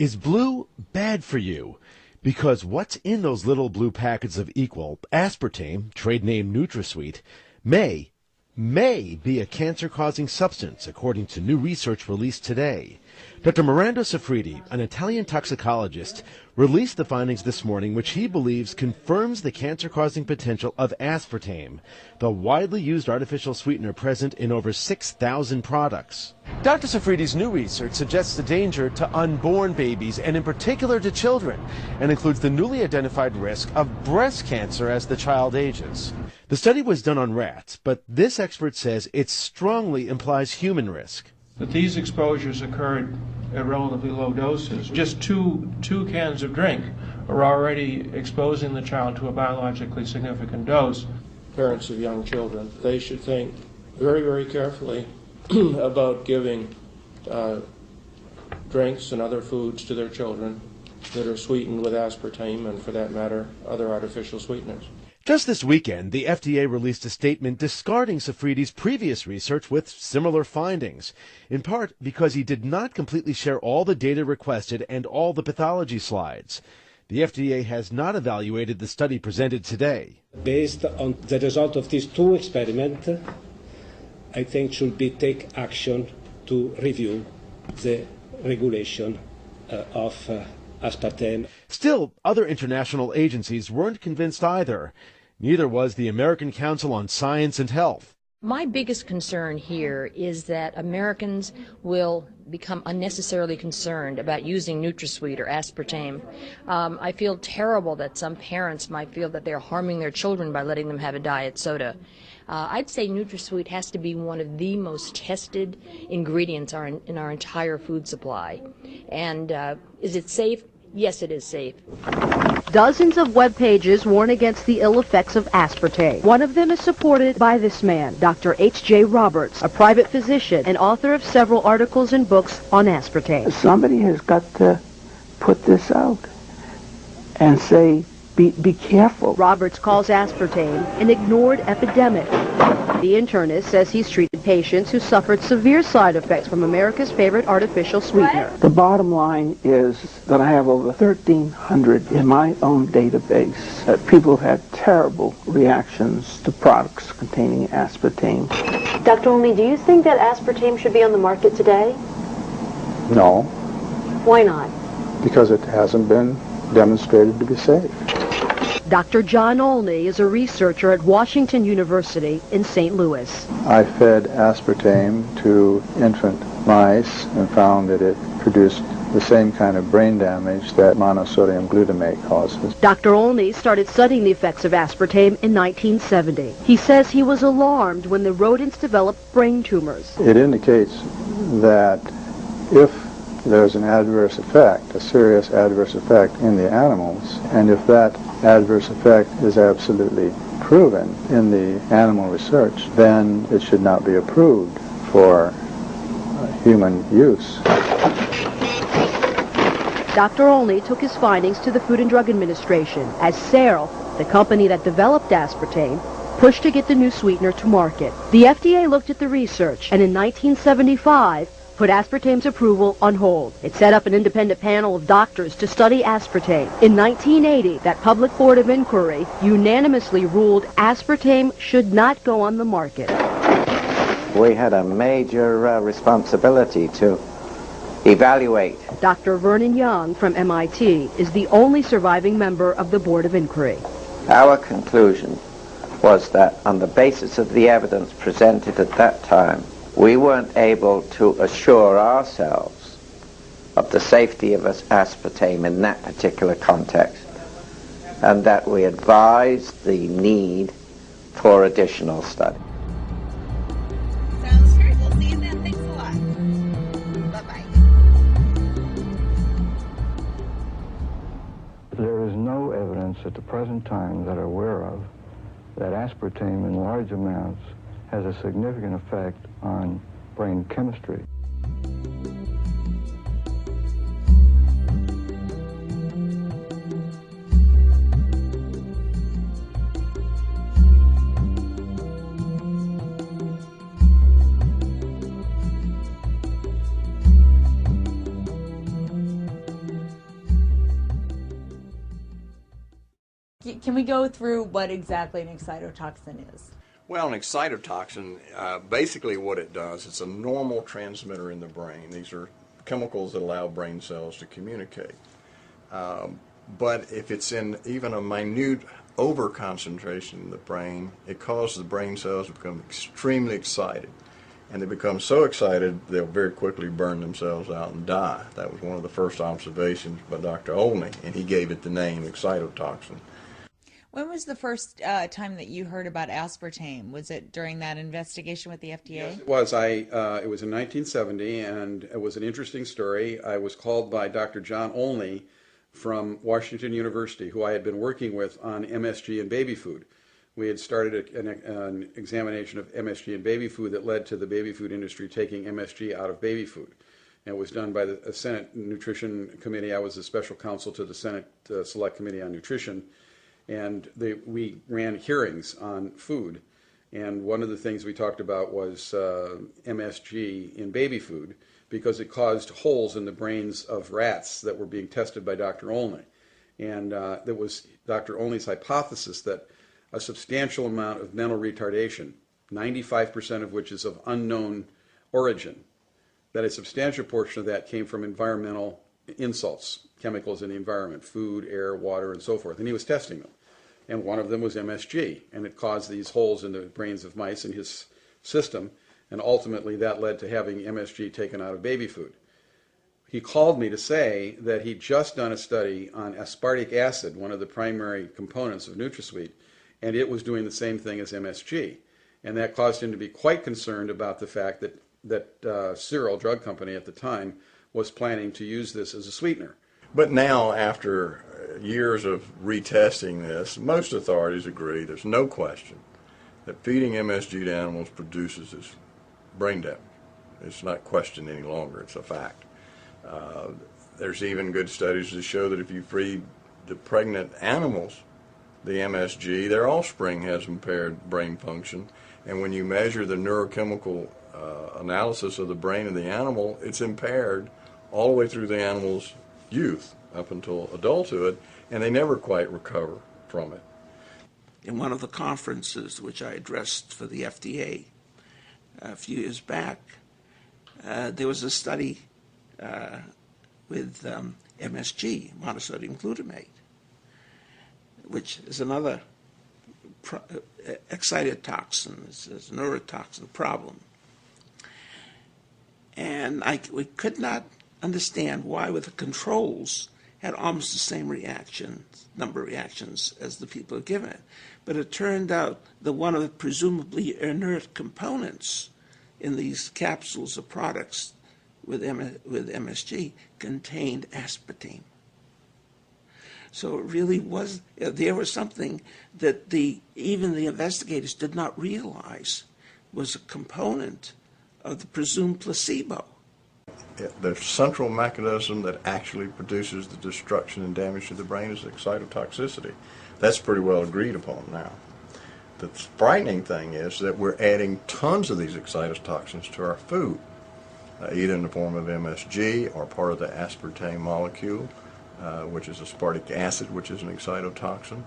Is blue bad for you? Because what's in those little blue packets of Equal, aspartame, trade name NutraSweet, may be a cancer-causing substance, according to new research released today. Dr. Mirando Safridi, an Italian toxicologist, released the findings this morning, which he believes confirms the cancer-causing potential of aspartame, the widely used artificial sweetener present in over 6,000 products. Dr. Safridi's new research suggests the danger to unborn babies, and in particular to children, and includes the newly identified risk of breast cancer as the child ages. The study was done on rats, but this expert says it strongly implies human risk. That these exposures occurred at relatively low doses. Just two cans of drink are already exposing the child to a biologically significant dose. Parents of young children, they should think very, very carefully about giving drinks and other foods to their children that are sweetened with aspartame and, for that matter, other artificial sweeteners. Just this weekend, the FDA released a statement discarding Safridi's previous research with similar findings, in part because he did not completely share all the data requested and all the pathology slides. The FDA has not evaluated the study presented today. Based on the result of these two experiments, I think should be take action to review the regulation of aspartame. Still, other international agencies weren't convinced either. Neither was the American Council on Science and Health. My biggest concern here is that Americans will become unnecessarily concerned about using NutraSweet or aspartame. I feel terrible that some parents might feel that they're harming their children by letting them have a diet soda. I'd say NutraSweet has to be one of the most tested ingredients in our entire food supply. And is it safe? Yes, it is safe. Dozens of web pages warn against the ill effects of aspartame. One of them is supported by this man, Dr. H.J. Roberts, a private physician and author of several articles and books on aspartame. Somebody has got to put this out and say, be careful. Roberts calls aspartame an ignored epidemic. The internist says he's treated patients who suffered severe side effects from America's favorite artificial sweetener. The bottom line is that I have over 1,300 in my own database that people have had terrible reactions to products containing aspartame. Dr. Olney, do you think that aspartame should be on the market today? No. Why not? Because it hasn't been demonstrated to be safe. Dr. John Olney is a researcher at Washington University in St. Louis. I fed aspartame to infant mice and found that it produced the same kind of brain damage that monosodium glutamate causes. Dr. Olney started studying the effects of aspartame in 1970. He says he was alarmed when the rodents developed brain tumors. It indicates that if there's an adverse effect, a serious adverse effect in the animals, and if that adverse effect is absolutely proven in the animal research, then it should not be approved for human use. Dr. Olney took his findings to the Food and Drug Administration as Searle, the company that developed aspartame, pushed to get the new sweetener to market. The FDA looked at the research and in 1975 put aspartame's approval on hold. It set up an independent panel of doctors to study aspartame. In 1980, that public board of inquiry unanimously ruled aspartame should not go on the market. We had a major responsibility to evaluate. Dr. Vernon Young from MIT is the only surviving member of the board of inquiry. Our conclusion was that on the basis of the evidence presented at that time, we weren't able to assure ourselves of the safety of aspartame in that particular context, and that we advised the need for additional study. Sounds great. We'll see you then. Thanks a lot. Bye-bye. There is no evidence at the present time that I'm aware of that aspartame in large amounts has a significant effect on brain chemistry. can we go through what exactly an excitotoxin is? Well, an excitotoxin, basically what it does, it's a normal transmitter in the brain. These are chemicals that allow brain cells to communicate. But if it's in even a minute overconcentration in the brain, it causes the brain cells to become extremely excited. And they become so excited, they'll very quickly burn themselves out and die. That was one of the first observations by Dr. Olney, and he gave it the name excitotoxin. When was the first time that you heard about aspartame? Was it during that investigation with the FDA? Yes, it was. It was in 1970, and it was an interesting story. I was called by Dr. John Olney from Washington University, who I had been working with on MSG in baby food. We had started an examination of MSG in baby food that led to the baby food industry taking MSG out of baby food. And it was done by the Senate Nutrition Committee. I was the special counsel to the Senate Select Committee on Nutrition. And we ran hearings on food, and one of the things we talked about was MSG in baby food because it caused holes in the brains of rats that were being tested by Dr. Olney. And there was Dr. Olney's hypothesis that a substantial amount of mental retardation, 95% of which is of unknown origin, that a substantial portion of that came from environmental insults, chemicals in the environment, food, air, water, and so forth. And he was testing them. And one of them was MSG, and it caused these holes in the brains of mice in his system, and ultimately that led to having MSG taken out of baby food. He called me to say that he'd just done a study on aspartic acid, one of the primary components of NutraSweet, and it was doing the same thing as MSG. And that caused him to be quite concerned about the fact that Cyril Drug Company at the time was planning to use this as a sweetener. But now, after years of retesting this, most authorities agree, there's no question, that feeding MSG to animals produces this brain damage. It's not questioned any longer, it's a fact. There's even good studies to show that if you feed the pregnant animals the MSG, their offspring has impaired brain function, and when you measure the neurochemical analysis of the brain of the animal, it's impaired all the way through the animal's youth up until adulthood, and they never quite recover from it. In one of the conferences which I addressed for the FDA a few years back, there was a study with MSG, monosodium glutamate, which is another excitotoxin, it's a neurotoxin problem. And we could not understand why with the controls had almost the same number of reactions as the people had given it. But it turned out that one of the presumably inert components in these capsules of products with MSG contained aspartame. So it really was, there was something that even the investigators did not realize was a component of the presumed placebo. The central mechanism that actually produces the destruction and damage to the brain is excitotoxicity. That's pretty well agreed upon now. The frightening thing is that we're adding tons of these excitotoxins to our food, either in the form of MSG or part of the aspartame molecule, which is aspartic acid, which is an excitotoxin.